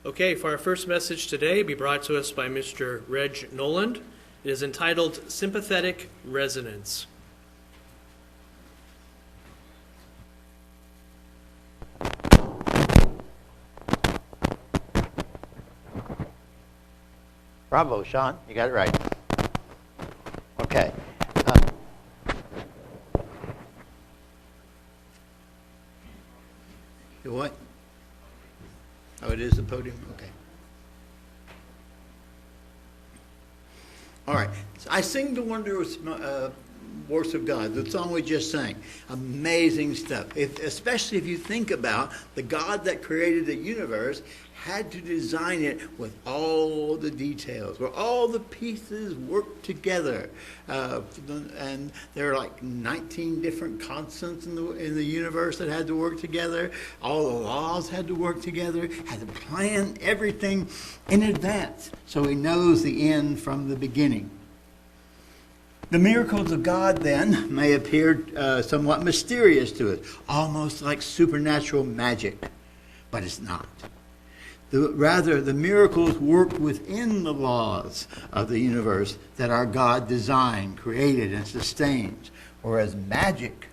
Okay, for our first message today, be brought to us by Mr. Reg Noland. It is entitled Sympathetic Resonance. Bravo, Sean. You got it right. Okay. The what? Oh, it is the podium? Okay. All right. So I sing the wondrous works of God, the song we just sang. Amazing stuff. Especially if you think about the God that created the universe had to design it with all the details, where all the pieces work together. And there are like 19 different constants in the universe that had to work together. All the laws had to work together, had to plan everything in advance so he knows the end from the beginning. The miracles of God, then, may appear somewhat mysterious to us, almost like supernatural magic, but it's not. Rather, the miracles work within the laws of the universe that our God designed, created, and sustains. Whereas magic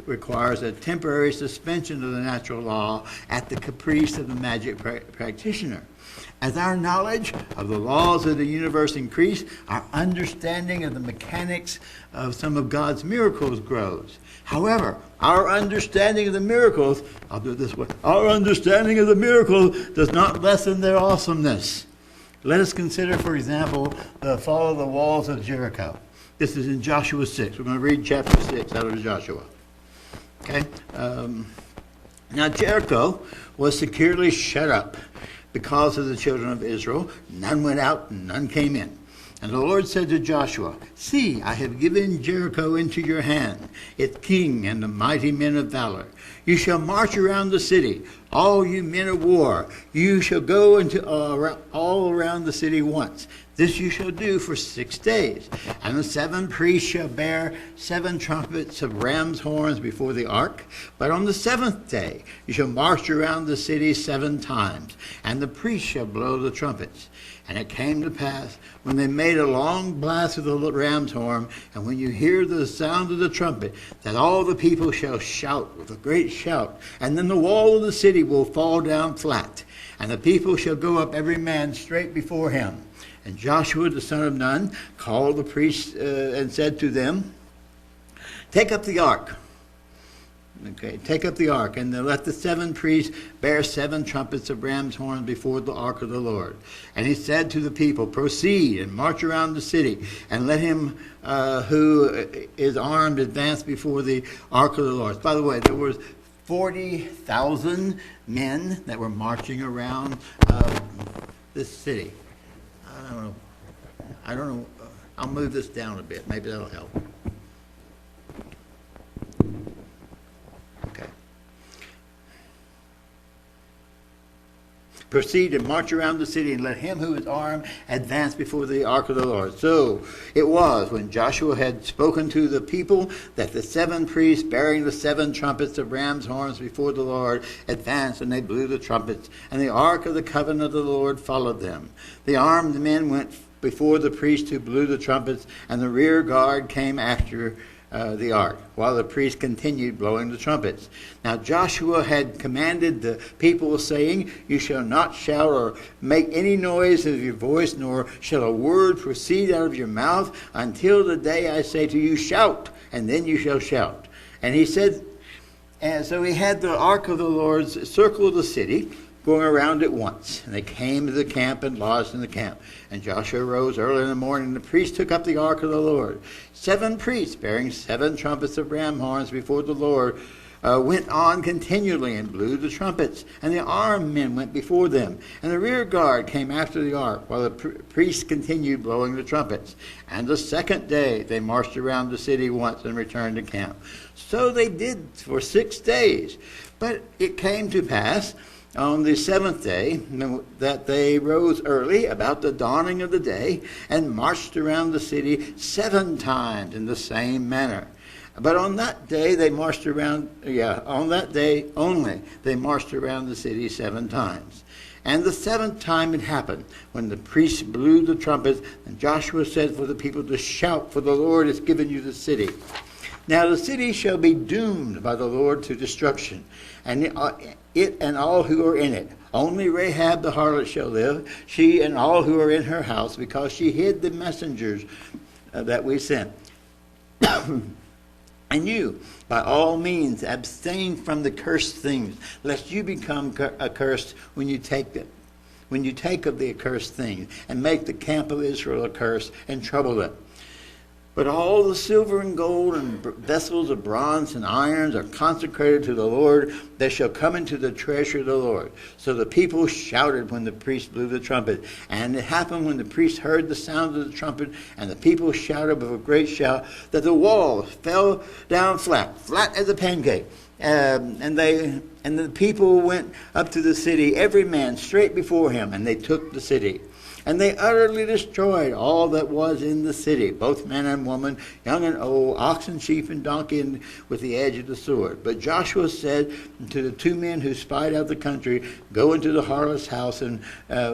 requires a temporary suspension of the natural law at the caprice of the magic practitioner. As our knowledge of the laws of the universe increase, our understanding of the mechanics of some of God's miracles grows. However, our understanding of the miracles, I'll do it this way, our understanding of the miracles does not lessen their awesomeness. Let us consider, for example, the fall of the walls of Jericho. This is in Joshua 6. We're going to read chapter 6 out of Joshua. Okay? Now Jericho was securely shut up because of the children of Israel. None went out and none came in. And the Lord said to Joshua, "See, I have given Jericho into your hand, its king and the mighty men of valor. You shall march around the city, all you men of war. You shall go into all around the city once. This you shall do for 6 days. And the 7 priests shall bear 7 trumpets of ram's horns before the ark. But on the 7th day you shall march around the city 7 times, and the priests shall blow the trumpets. And it came to pass, when they made a long blast of the ram's horn, and when you hear the sound of the trumpet, that all the people shall shout with a great shout. And then the wall of the city will fall down flat, and the people shall go up every man straight before him. And Joshua the son of Nun called the priests and said to them, Take up the ark. Okay, take up the ark, and let the 7 priests bear 7 trumpets of ram's horns before the ark of the Lord. And he said to the people, Proceed and march around the city, and let him who is armed advance before the ark of the Lord. By the way, there was 40,000 men that were marching around this city. I don't know. I'll move this down a bit. Maybe that'll help. Okay. Proceed and march around the city, and let him who is armed advance before the ark of the Lord. So it was, when Joshua had spoken to the people, that the 7 priests bearing the 7 trumpets of ram's horns before the Lord advanced, and they blew the trumpets, and the ark of the covenant of the Lord followed them. The armed men went before the priests who blew the trumpets, and the rear guard came after the ark, while the priests continued blowing the trumpets. Now Joshua had commanded the people, saying, You shall not shout or make any noise of your voice, nor shall a word proceed out of your mouth until the day I say to you, Shout, and then you shall shout. And he said, and so he had the ark of the Lord circle the city, going around it once. And they came to the camp and lodged in the camp. And Joshua arose early in the morning, and the priests took up the ark of the Lord. 7 priests, bearing 7 trumpets of ram horns before the Lord, went on continually and blew the trumpets. And the armed men went before them. And the rear guard came after the ark, while the priests continued blowing the trumpets. And the 2nd day they marched around the city once and returned to camp. So they did for 6 days. But it came to pass on the 7th day that they rose early about the dawning of the day and marched around the city 7 times in the same manner. But on that day they marched around, on that day only, they marched around the city 7 times. And the seventh time it happened, when the priests blew the trumpets, and Joshua said for the people to shout, for the Lord has given you the city. Now the city shall be doomed by the Lord to destruction, and it and all who are in it. Only Rahab the harlot shall live, she and all who are in her house, because she hid the messengers that we sent. And you, by all means, abstain from the cursed things, lest you become accursed when you take them. When you take of the accursed things, and make the camp of Israel accursed, and trouble them. But all the silver and gold and vessels of bronze and irons are consecrated to the Lord. They shall come into the treasure of the Lord. So the people shouted when the priest blew the trumpet. And it happened when the priest heard the sound of the trumpet, and the people shouted with a great shout, that the walls fell down flat as a pancake. And the people went up to the city, every man straight before him, and they took the city. And they utterly destroyed all that was in the city, both man and woman, young and old, oxen, sheep, and donkey, and with the edge of the sword. But Joshua said to the two men who spied out the country, go into the harlot's house, and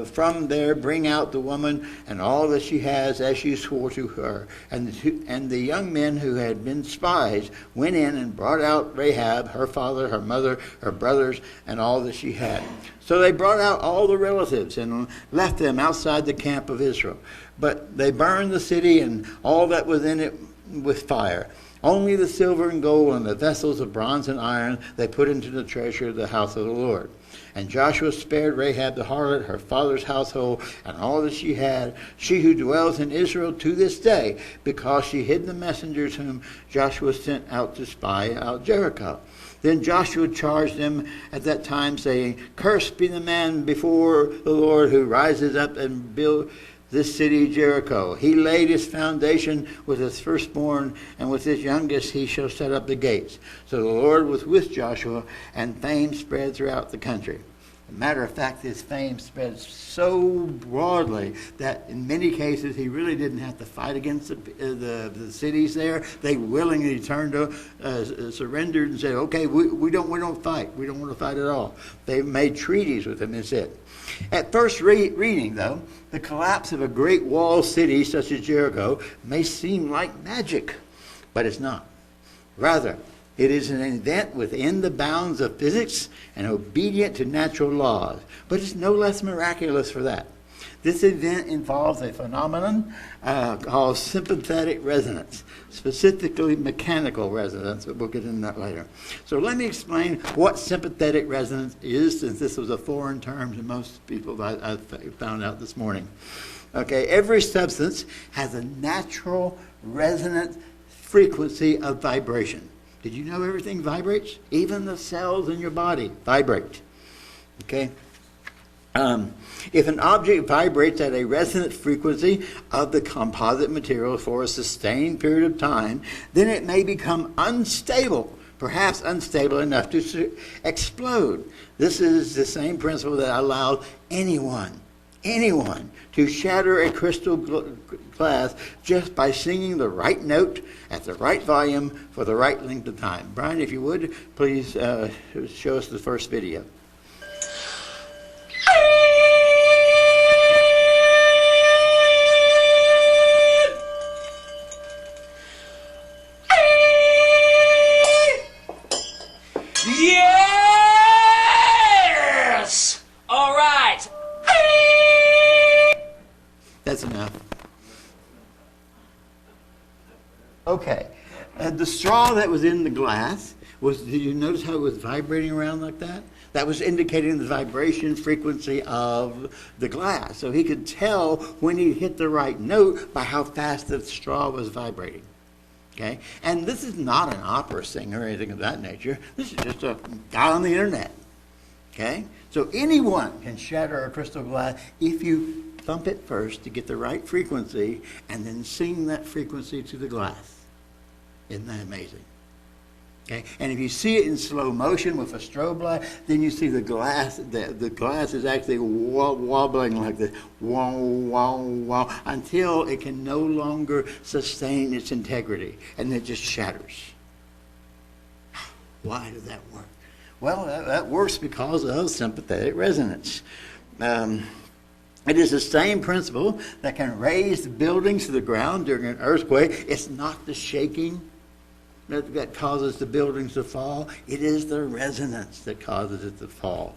from there bring out the woman and all that she has, as you swore to her. And the young men who had been spies went in and brought out Rahab, her father, her mother, her brothers, and all that she had. So they brought out all the relatives and left them outside the camp of Israel. But they burned the city and all that was in it with fire. Only the silver and gold and the vessels of bronze and iron they put into the treasure of the house of the Lord. And Joshua spared Rahab the harlot, her father's household, and all that she had, she who dwells in Israel to this day, because she hid the messengers whom Joshua sent out to spy out Jericho. Then Joshua charged them at that time, saying, cursed be the man before the Lord who rises up and builds this city Jericho. He laid his foundation with his firstborn, and with his youngest he shall set up the gates. So the Lord was with Joshua, and fame spread throughout the country. As a matter of fact, his fame spread so broadly that in many cases he really didn't have to fight against the cities there. They willingly surrendered and said, okay, we don't fight. We don't want to fight at all. They made treaties with him, that's it. At first reading, though, the collapse of a great walled city such as Jericho may seem like magic, but it's not. Rather, it is an event within the bounds of physics and obedient to natural laws, but it's no less miraculous for that. This event involves a phenomenon called sympathetic resonance, specifically mechanical resonance, but we'll get into that later. So let me explain what sympathetic resonance is, since this was a foreign term to most people that I found out this morning. Okay, every substance has a natural resonant frequency of vibration. Did you know everything vibrates? Even the cells in your body vibrate. Okay? If an object vibrates at a resonant frequency of the composite material for a sustained period of time, then it may become unstable, perhaps unstable enough to explode. This is the same principle that allowed anyone to shatter a crystal glass just by singing the right note at the right volume for the right length of time. Brian, if you would, please show us the first video. Yes! All right. That's enough. Okay. The straw that was in the glass did you notice how it was vibrating around like that? That was indicating the vibration frequency of the glass. So he could tell when he hit the right note by how fast the straw was vibrating. Okay? And this is not an opera singer or anything of that nature. This is just a guy on the internet. Okay? So anyone can shatter a crystal glass if you thump it first to get the right frequency and then sing that frequency to the glass. Isn't that amazing? Okay? And if you see it in slow motion with a strobe light, then you see the glass is actually wobbling like this, wow, wow, wow, until it can no longer sustain its integrity, and it just shatters. Why does that work? Well, that works because of sympathetic resonance. It is the same principle that can raise buildings to the ground during an earthquake. It's not the shaking that causes the buildings to fall. It is the resonance that causes it to fall.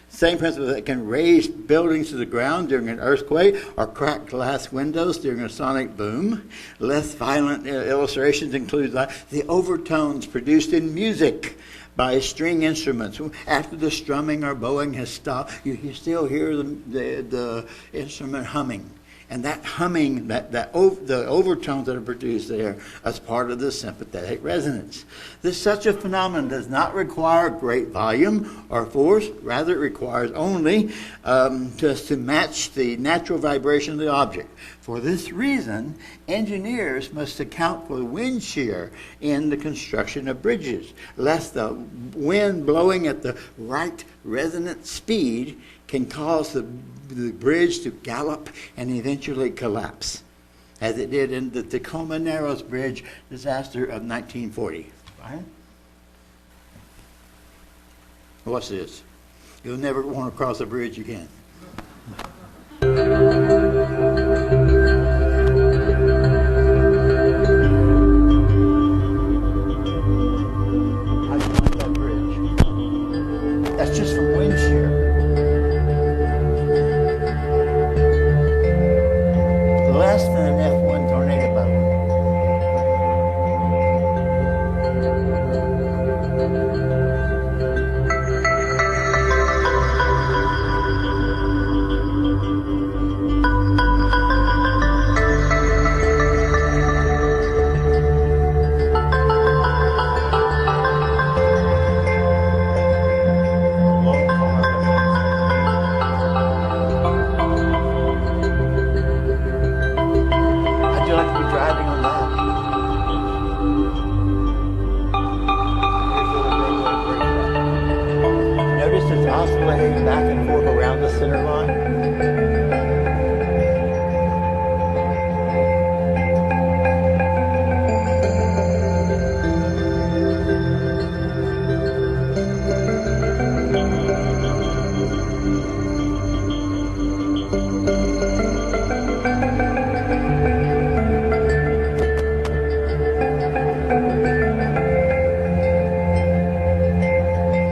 Same principle that can raise buildings to the ground during an earthquake or crack glass windows during a sonic boom. Less violent illustrations include the overtones produced in music by string instruments. After the strumming or bowing has stopped, you still hear the instrument humming. And that humming, the overtones that are produced there as part of the sympathetic resonance. Such a phenomenon does not require great volume or force. Rather, it requires only just to match the natural vibration of the object. For this reason, engineers must account for the wind shear in the construction of bridges, lest the wind blowing at the right resonant speed can cause the bridge to gallop and eventually collapse, as it did in the Tacoma Narrows Bridge disaster of 1940. Right? What's this? You'll never want to cross a bridge again. How'd you like that bridge? That's just from wind shear. Less than an F1 tornado bubble. How'd you like to be driving on that? Notice it's oscillating back and forth around the center line.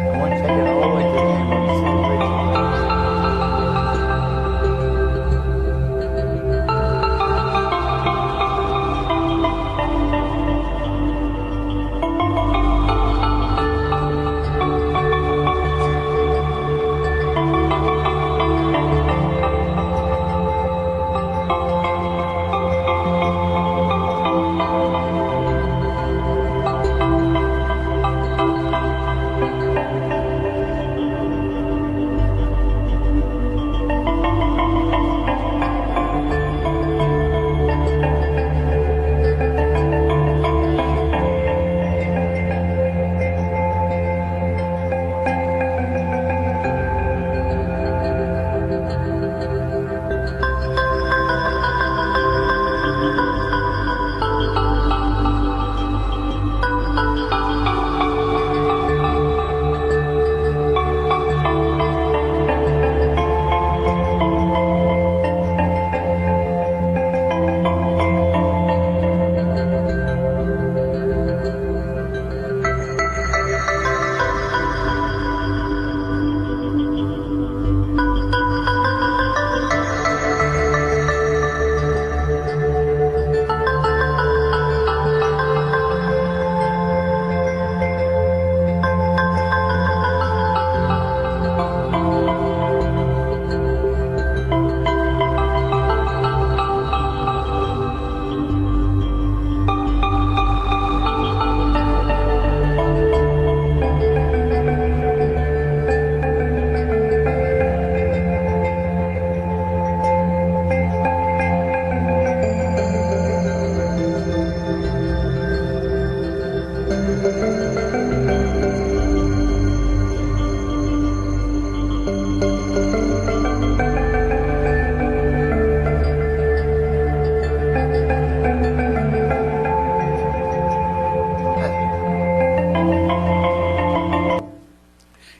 I want to take it all the way to the end when you see the bridge lines.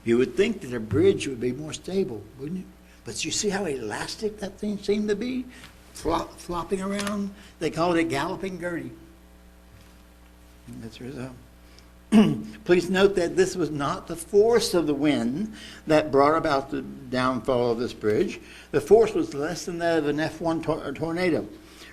You would think that a bridge would be more stable, wouldn't you? But you see how elastic that thing seemed to be? Flopping around. They called it galloping Gertie. That's the result. Please note that this was not the force of the wind that brought about the downfall of this bridge. The force was less than that of an F1 tornado.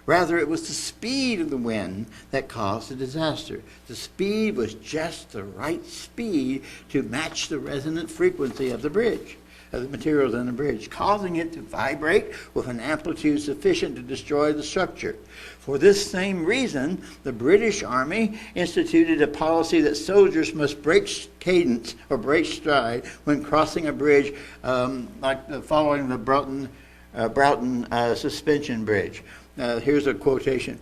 Rather, it was the speed of the wind that caused the disaster. The speed was just the right speed to match the resonant frequency of the bridge, of the materials in the bridge, causing it to vibrate with an amplitude sufficient to destroy the structure. For this same reason, the British Army instituted a policy that soldiers must break cadence or break stride when crossing a bridge, following the Broughton suspension bridge. Here's a quotation.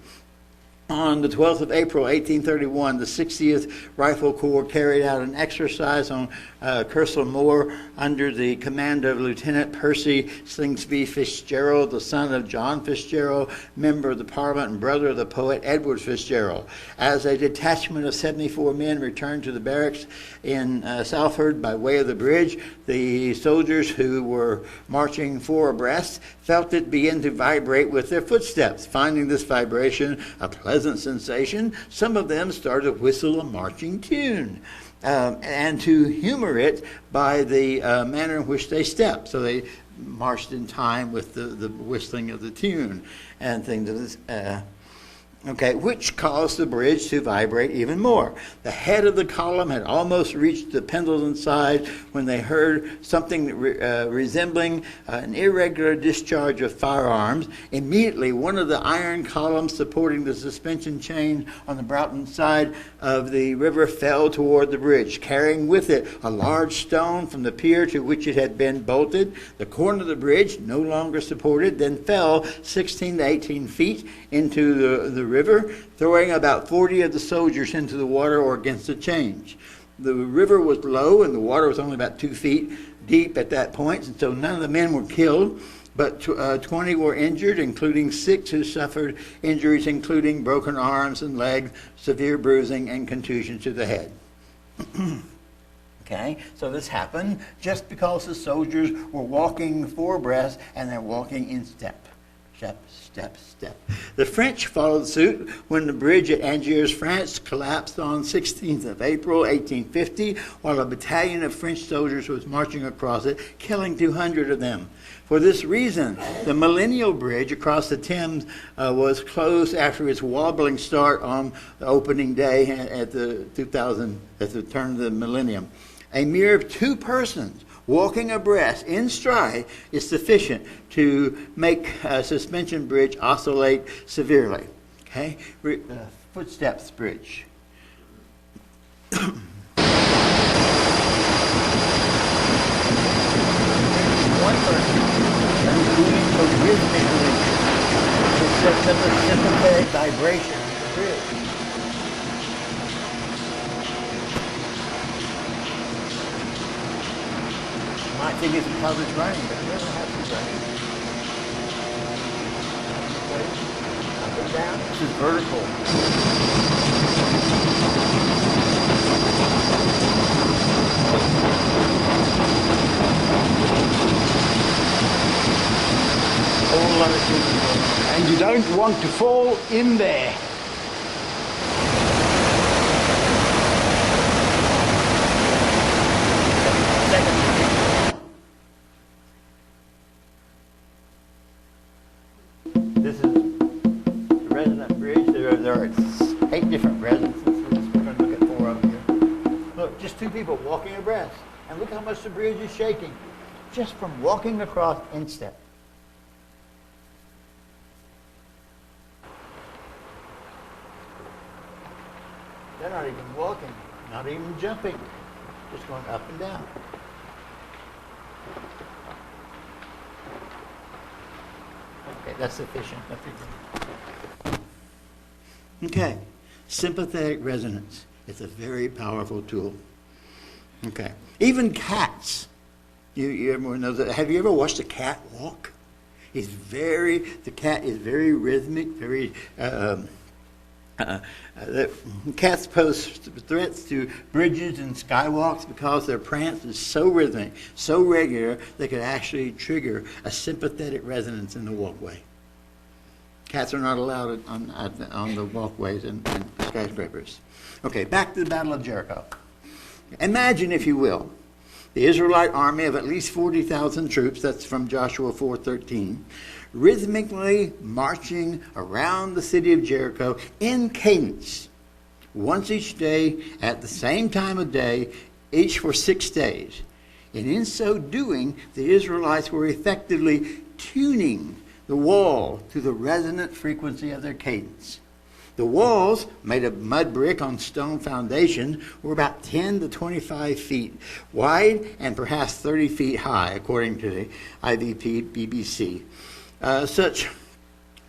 On the 12th of April, 1831, the 60th Rifle Corps carried out an exercise on Kersal Moor under the command of Lieutenant Percy Slingsby Fitzgerald, the son of John Fitzgerald, member of the Parliament and brother of the poet Edward Fitzgerald. As a detachment of 74 men returned to the barracks in Salford by way of the bridge, the soldiers who were marching four abreast felt it begin to vibrate with their footsteps. Finding this vibration a pleasant sensation, some of them started to whistle a marching tune, and to humor it by the manner in which they stepped. So they marched in time with the whistling of the tune and things of this. Which caused the bridge to vibrate even more. The head of the column had almost reached the Pendleton side when they heard something resembling an irregular discharge of firearms. Immediately, one of the iron columns supporting the suspension chain on the Broughton side of the river fell toward the bridge, carrying with it a large stone from the pier to which it had been bolted. The corner of the bridge, no longer supported, then fell 16 to 18 feet into the river, throwing about 40 of the soldiers into the water or against the change. The river was low and the water was only about 2 feet deep at that point, and so none of the men were killed, but 20 were injured, including 6 who suffered injuries including broken arms and legs, severe bruising, and contusion to the head. So this happened just because the soldiers were walking four abreast and they're walking in step. Step, step, step. The French followed suit when the bridge at Angers, France collapsed on 16th of April, 1850, while a battalion of French soldiers was marching across it, killing 200 of them. For this reason, the Millennial Bridge across the Thames was closed after its wobbling start on the opening day at the turn of the millennium. A mere 2 persons walking abreast in stride is sufficient to make a suspension bridge oscillate severely. Footsteps bridge. One person moving so rhythmically to set up a sympathetic vibration of the bridge. I think it's because it's raining, but it doesn't have to rain. Up and down. This is vertical. All latitude. And you don't want to fall in there. This is the resonant bridge. There are 8 different resonances. We're going to look at 4 of them here. Look, just 2 people walking abreast. And look how much the bridge is shaking just from walking across in step. They're not even walking, not even jumping, just going up and down. Okay, that's sufficient. Okay, sympathetic resonance. It's a very powerful tool. Okay, even cats. You ever know that? Have you ever watched a cat walk? The cat is very rhythmic, very The cats pose threats to bridges and skywalks because their prance is so rhythmic, so regular, they could actually trigger a sympathetic resonance in the walkway. Cats are not allowed on the walkways and skyscrapers. Okay, back to the Battle of Jericho. Imagine, if you will, the Israelite army of at least 40,000 troops, that's from Joshua 4:13, rhythmically marching around the city of Jericho in cadence, once each day at the same time of day, each for 6 days. And in so doing, the Israelites were effectively tuning the wall to the resonant frequency of their cadence. The walls, made of mud brick on stone foundation, were about 10 to 25 feet wide and perhaps 30 feet high, according to the IVP BBC. Such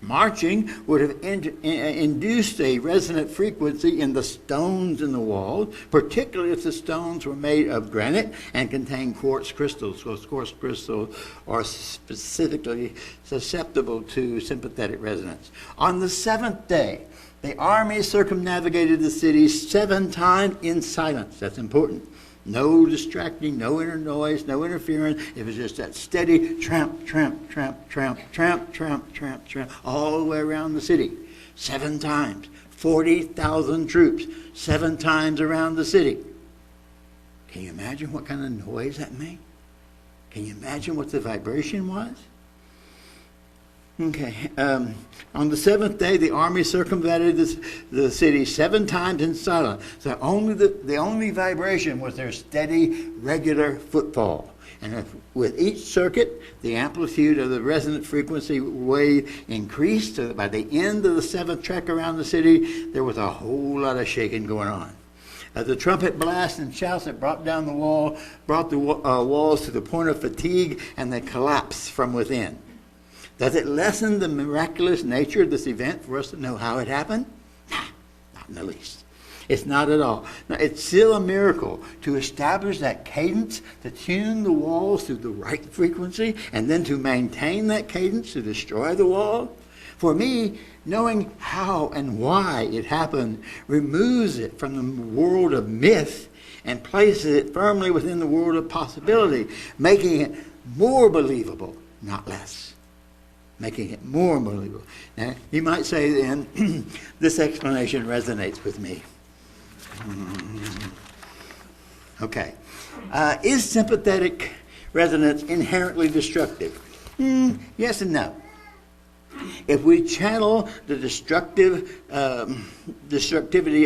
marching would have induced a resonant frequency in the stones in the wall, particularly if the stones were made of granite and contained quartz crystals. So quartz crystals are specifically susceptible to sympathetic resonance. On the 7th day, the army circumnavigated the city 7 times in silence. That's important. No distracting, no inner noise, no interference. It was just that steady tramp, tramp, tramp, tramp, tramp, tramp, tramp, tramp, all the way around the city. 7 times. 40,000 troops. 7 times around the city. Can you imagine what kind of noise that made? Can you imagine what the vibration was? Okay. On the 7th day, the army circumvented the city 7 times in silence. So the only vibration was their steady, regular footfall. And with each circuit, the amplitude of the resonant frequency wave increased. So that by the end of the 7th trek around the city, there was a whole lot of shaking going on. The trumpet blasts and shouts that brought down the wall, brought the walls to the point of fatigue, and they collapsed from within. Does it lessen the miraculous nature of this event for us to know how it happened? Nah, not in the least. It's not at all. Now, it's still a miracle to establish that cadence, to tune the walls to the right frequency, and then to maintain that cadence to destroy the wall. For me, knowing how and why it happened removes it from the world of myth and places it firmly within the world of possibility, making it more believable, not less. Making it more believable. Now, you might say then, this explanation resonates with me. Okay. Is sympathetic resonance inherently destructive? Yes and no. If we channel the destructivity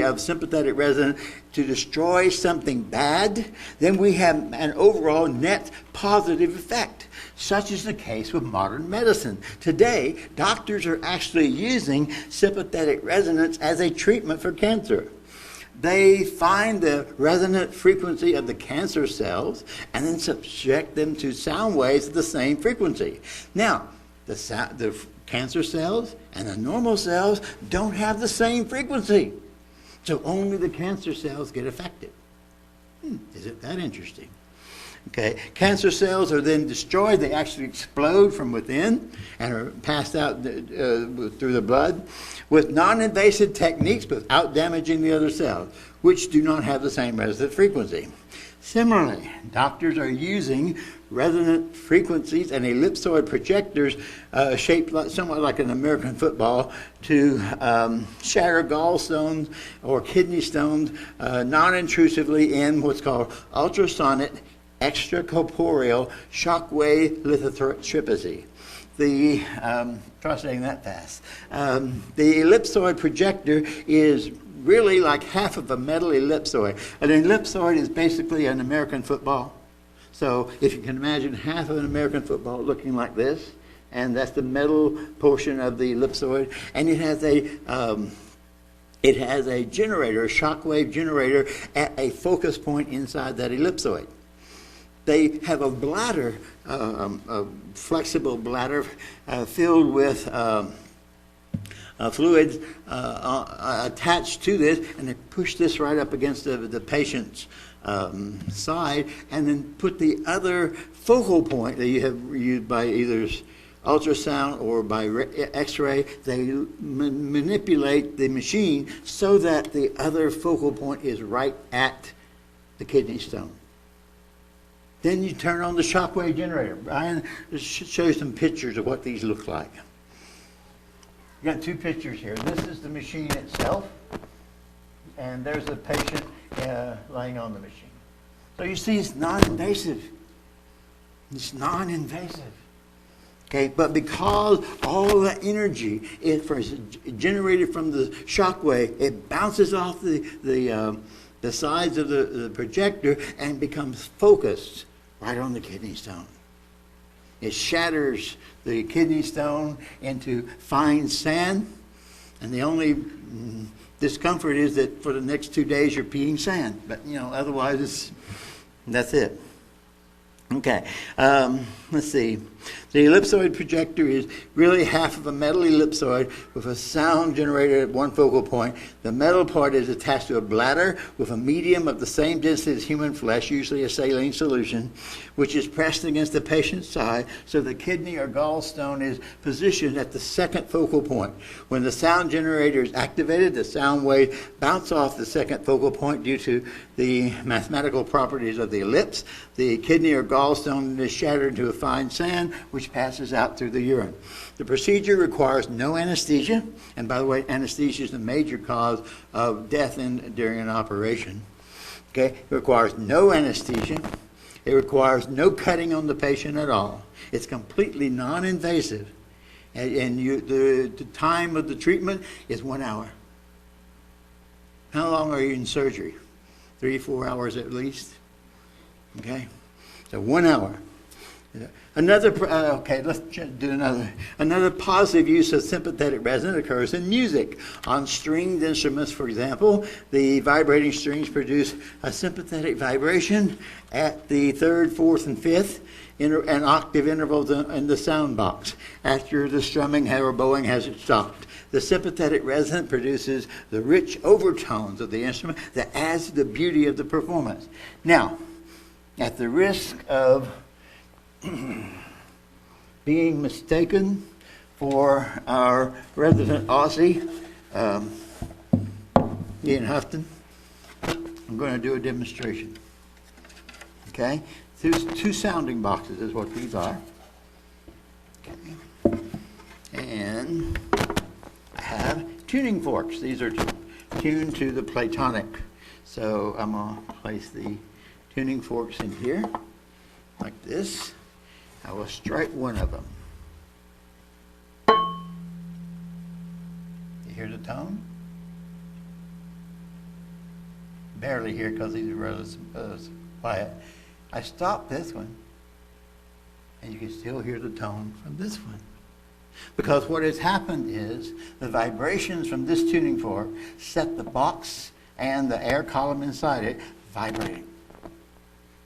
of sympathetic resonance to destroy something bad, then we have an overall net positive effect. Such is the case with modern medicine. Today, doctors are actually using sympathetic resonance as a treatment for cancer. They find the resonant frequency of the cancer cells and then subject them to sound waves of the same frequency. Now, the cancer cells and the normal cells don't have the same frequency. So only the cancer cells get affected. Isn't that interesting? Okay, cancer cells are then destroyed. They actually explode from within and are passed out through the blood with non-invasive techniques without damaging the other cells, which do not have the same resonant frequency. Similarly, doctors are using resonant frequencies and ellipsoid projectors shaped somewhat like an American football to shatter gallstones or kidney stones non-intrusively in what's called ultrasonic extracorporeal shockwave lithotripsy. Try saying that fast. The ellipsoid projector is really like half of a metal ellipsoid. An ellipsoid is basically an American football. So if you can imagine half of an American football looking like this, and that's the metal portion of the ellipsoid, and it has a generator, a shockwave generator at a focus point inside that ellipsoid. They have a bladder, a flexible bladder filled with fluids attached to this, and they push this right up against the patient's side, and then put the other focal point that you have used by either ultrasound or by x-ray, they manipulate the machine so that the other focal point is right at the kidney stone. Then you turn on the shockwave generator. Brian, show you some pictures of what these look like. You got two pictures here. This is the machine itself, and there's the patient laying on the machine. So you see, it's non-invasive. It's non-invasive. Okay, but because all the energy is generated from the shockwave, it bounces off the sides of the projector and becomes focused right on the kidney stone. It shatters the kidney stone into fine sand, and the only discomfort is that for the next 2 days you're peeing sand. But, otherwise that's it. Okay, let's see. The ellipsoid projector is really half of a metal ellipsoid with a sound generator at one focal point. The metal part is attached to a bladder with a medium of the same density as human flesh, usually a saline solution, which is pressed against the patient's side so the kidney or gallstone is positioned at the second focal point. When the sound generator is activated, the sound wave bounces off the second focal point due to the mathematical properties of the ellipse. The kidney or gallstone is shattered into a fine sand, which passes out through the urine. The procedure requires no anesthesia, and by the way, anesthesia is the major cause of death during an operation. Okay, it requires no anesthesia. It requires no cutting on the patient at all. It's completely non-invasive, and the time of the treatment is 1 hour. How long are you in surgery? 3 or 4 hours at least. Okay, so 1 hour. Let's do another. Another positive use of sympathetic resonance occurs in music. On stringed instruments, for example, the vibrating strings produce a sympathetic vibration at the 3rd, 4th, and 5th and octave intervals in the sound box after the strumming or bowing has stopped. The sympathetic resonance produces the rich overtones of the instrument that adds to the beauty of the performance. Now, at the risk of being mistaken for our resident Aussie, Ian Houghton, I'm going to do a demonstration. Okay? There's 2 sounding boxes is what these are. Okay. And I have tuning forks. These are tuned to the Platonic. So I'm going to place the tuning forks in here like this. I will strike one of them. You hear the tone? Barely hear because these are rather quiet. I stop this one, and you can still hear the tone from this one. Because what has happened is the vibrations from this tuning fork set the box and the air column inside it vibrating.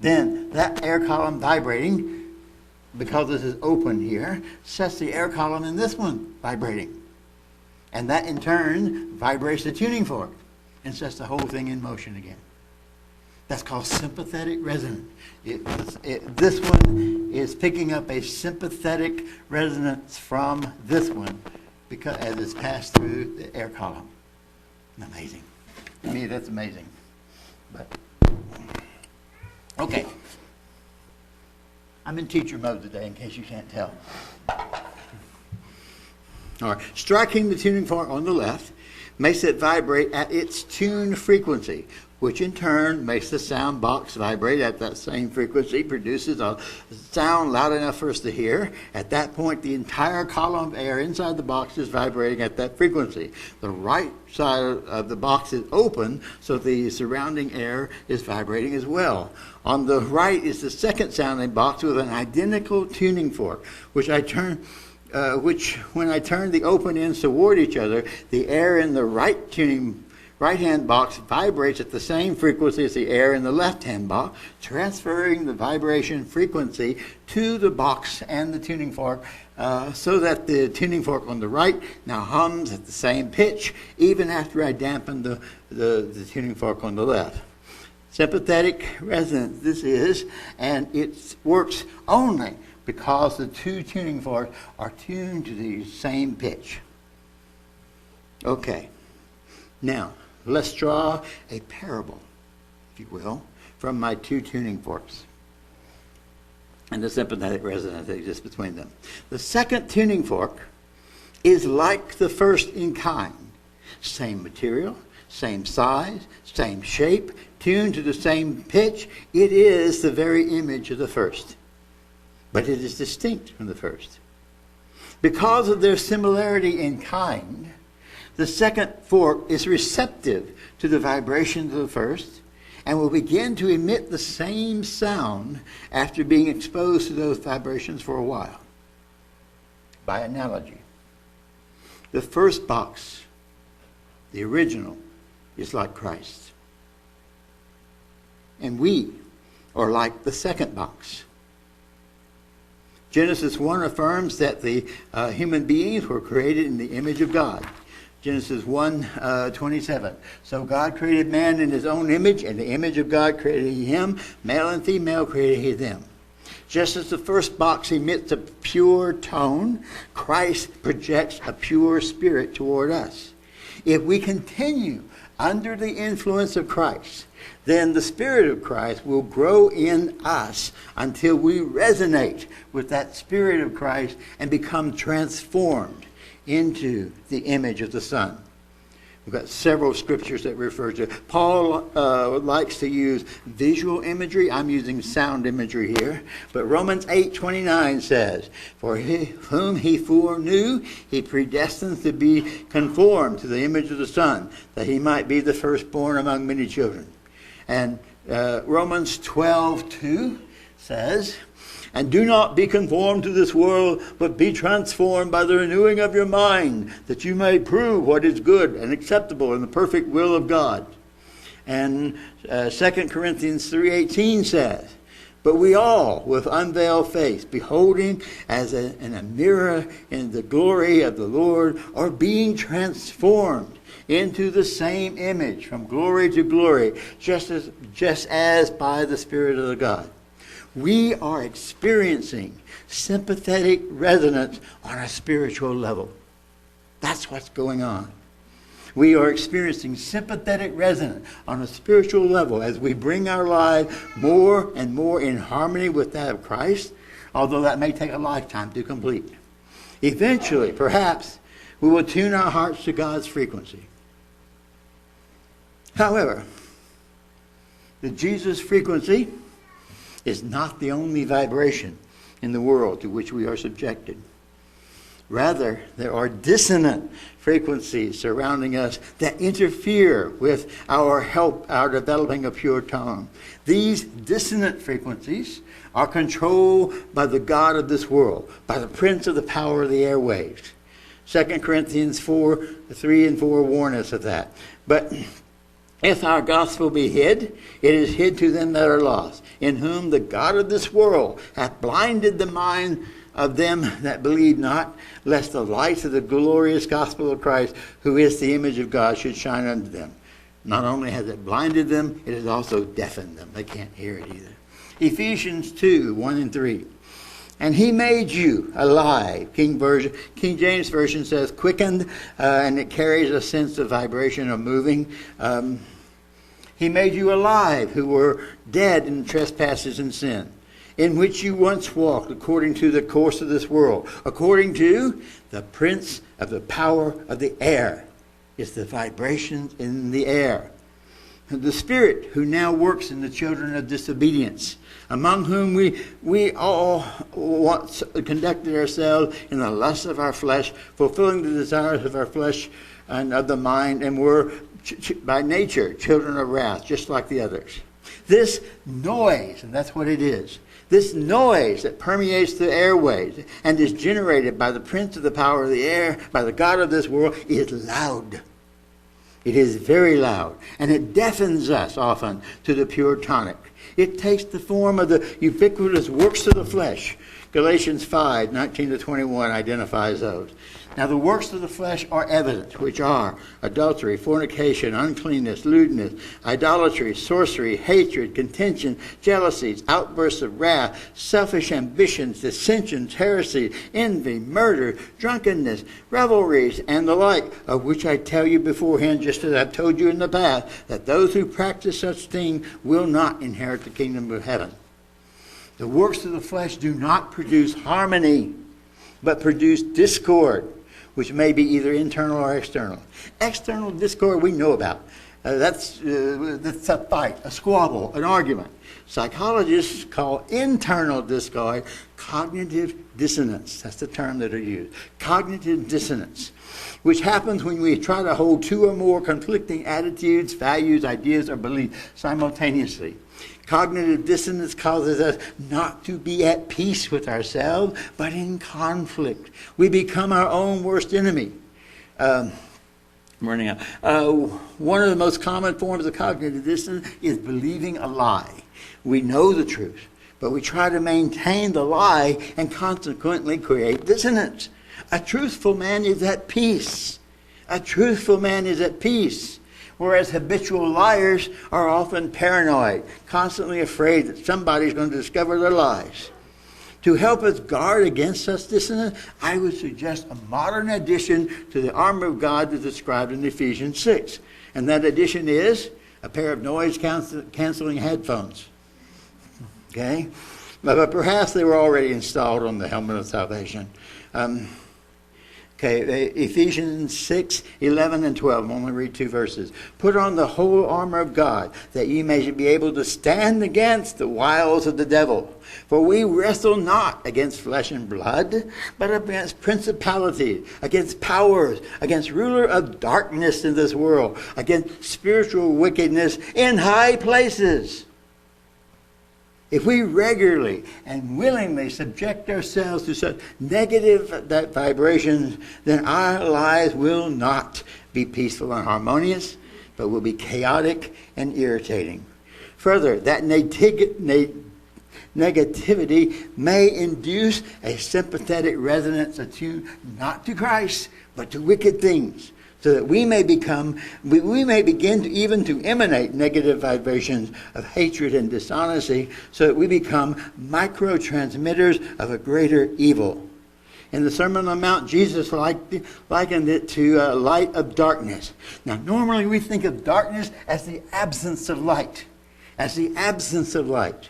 Then that air column vibrating, because this is open here, sets the air column in this one vibrating. And that in turn vibrates the tuning fork and sets the whole thing in motion again. That's called sympathetic resonance. This one is picking up a sympathetic resonance from this one because as it's passed through the air column. Amazing. To me, that's amazing. But okay. I'm in teacher mode today, in case you can't tell. All right. Striking the tuning fork on the left makes it vibrate at its tuned frequency, which in turn makes the sound box vibrate at that same frequency, produces a sound loud enough for us to hear. At that point, the entire column of air inside the box is vibrating at that frequency. The right side of the box is open, so the surrounding air is vibrating as well. On the right is the second sounding box with an identical tuning fork, which when I turn the open ends toward each other, the air in the right-hand box vibrates at the same frequency as the air in the left-hand box, transferring the vibration frequency to the box and the tuning fork so that the tuning fork on the right now hums at the same pitch, even after I dampen the tuning fork on the left. Sympathetic resonance this is, and it works only because the two tuning forks are tuned to the same pitch. Okay, now let's draw a parable, if you will, from my two tuning forks and the sympathetic resonance that exists between them. The second tuning fork is like the first in kind. Same material, same size, same shape, tuned to the same pitch. It is the very image of the first, but it is distinct from the first. Because of their similarity in kind, the second fork is receptive to the vibrations of the first and will begin to emit the same sound after being exposed to those vibrations for a while. By analogy, the first box, the original, is like Christ. And we are like the second box. Genesis 1 affirms that the human beings were created in the image of God. Genesis 1:27. So God created man in his own image, and the image of God created he him, male and female created he them. Just as the first box emits a pure tone, Christ projects a pure spirit toward us. If we continue under the influence of Christ, then the Spirit of Christ will grow in us until we resonate with that Spirit of Christ and become transformed into the image of the Son. We've got several scriptures that refer to it. Paul likes to use visual imagery. I'm using sound imagery here. But Romans 8:29 says, "For whom he foreknew, he predestined to be conformed to the image of the Son, that he might be the firstborn among many children." And Romans 12:2 says, "And do not be conformed to this world, but be transformed by the renewing of your mind, that you may prove what is good and acceptable and the perfect will of God." And 2 Corinthians 3:18 says, "But we all, with unveiled face, beholding as in a mirror in the glory of the Lord, are being transformed into the same image from glory to glory, just as by the Spirit of the God." We are experiencing sympathetic resonance on a spiritual level. That's what's going on. We are experiencing sympathetic resonance on a spiritual level as we bring our lives more and more in harmony with that of Christ, although that may take a lifetime to complete. Eventually, perhaps, we will tune our hearts to God's frequency. However, the Jesus frequency is not the only vibration in the world to which we are subjected. Rather, there are dissonant frequencies surrounding us that interfere with our developing a pure tone. These dissonant frequencies are controlled by the god of this world, by the prince of the power of the airwaves. 2 Corinthians 4:3 and 4 warn us of that. But if our gospel be hid, it is hid to them that are lost, in whom the god of this world hath blinded the mind of them that believe not, lest the light of the glorious gospel of Christ, who is the image of God, should shine unto them. Not only has it blinded them, it has also deafened them. They can't hear it either. Ephesians 2:1 and 3. "And he made you alive." King James Version says quickened, and it carries a sense of vibration of moving. "He made you alive, who were dead in trespasses and sin, in which you once walked according to the course of this world, according to the prince of the power of the air." It's the vibrations in the air. "The Spirit who now works in the children of disobedience, among whom we all once conducted ourselves in the lust of our flesh, fulfilling the desires of our flesh and of the mind, and were by nature children of wrath, just like the others." This noise, and that's what it is, this noise that permeates the airways and is generated by the prince of the power of the air, by the god of this world, is loud. It is very loud, and it deafens us often to the pure tonic. It takes the form of the ubiquitous works of the flesh. Galatians 5:19-21 identifies those. Now the works of the flesh are evident, which are adultery, fornication, uncleanness, lewdness, idolatry, sorcery, hatred, contention, jealousies, outbursts of wrath, selfish ambitions, dissensions, heresy, envy, murder, drunkenness, revelries, and the like, of which I tell you beforehand, just as I've told you in the past, that those who practice such things will not inherit the kingdom of heaven. The works of the flesh do not produce harmony, but produce discord, which may be either internal or external. External discord we know about. That's a fight, a squabble, an argument. Psychologists call internal discord cognitive dissonance. That's the term that are used. Cognitive dissonance, which happens when we try to hold two or more conflicting attitudes, values, ideas, or beliefs simultaneously. Cognitive dissonance causes us not to be at peace with ourselves, but in conflict. We become our own worst enemy. I'm running out. One of the most common forms of cognitive dissonance is believing a lie. We know the truth, but we try to maintain the lie and consequently create dissonance. A truthful man is at peace. A truthful man is at peace. Whereas habitual liars are often paranoid, constantly afraid that somebody's going to discover their lies. To help us guard against such dissonance, I would suggest a modern addition to the armor of God that's described in Ephesians 6. And that addition is a pair of noise-canceling headphones. Okay? But perhaps they were already installed on the helmet of salvation. Ephesians 6, 11 and 12. I'm only read 2 verses. Put on the whole armor of God, that ye may be able to stand against the wiles of the devil. For we wrestle not against flesh and blood, but against principalities, against powers, against ruler of darkness in this world, against spiritual wickedness in high places. If we regularly and willingly subject ourselves to such negative vibrations, then our lives will not be peaceful and harmonious, but will be chaotic and irritating. Further, that negativity may induce a sympathetic resonance attuned not to Christ, but to wicked things, so that we may begin to emanate negative vibrations of hatred and dishonesty, so that we become microtransmitters of a greater evil. In the Sermon on the Mount, Jesus likened it to a light of darkness. Now, normally we think of darkness as the absence of light. As the absence of light.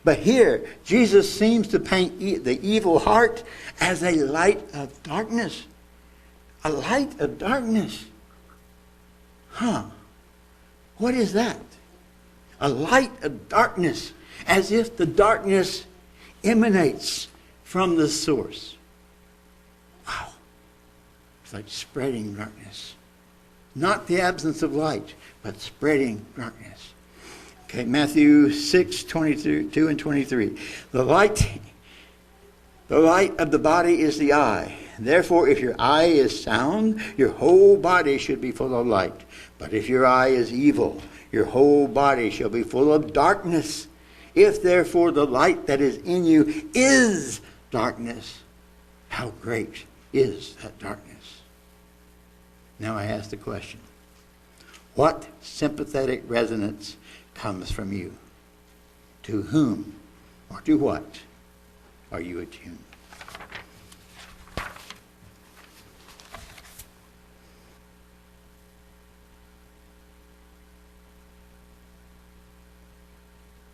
But here, Jesus seems to paint the evil heart as a light of darkness. A light of darkness. What is that? A light of darkness. As if the darkness emanates from the source. Wow. It's like spreading darkness. Not the absence of light, but spreading darkness. Okay, Matthew 6, 22 and 23. The light of the body is the eye. Therefore, if your eye is sound, your whole body should be full of light. But if your eye is evil, your whole body shall be full of darkness. If therefore the light that is in you is darkness, how great is that darkness? Now I ask the question, what sympathetic resonance comes from you? To whom or to what are you attuned?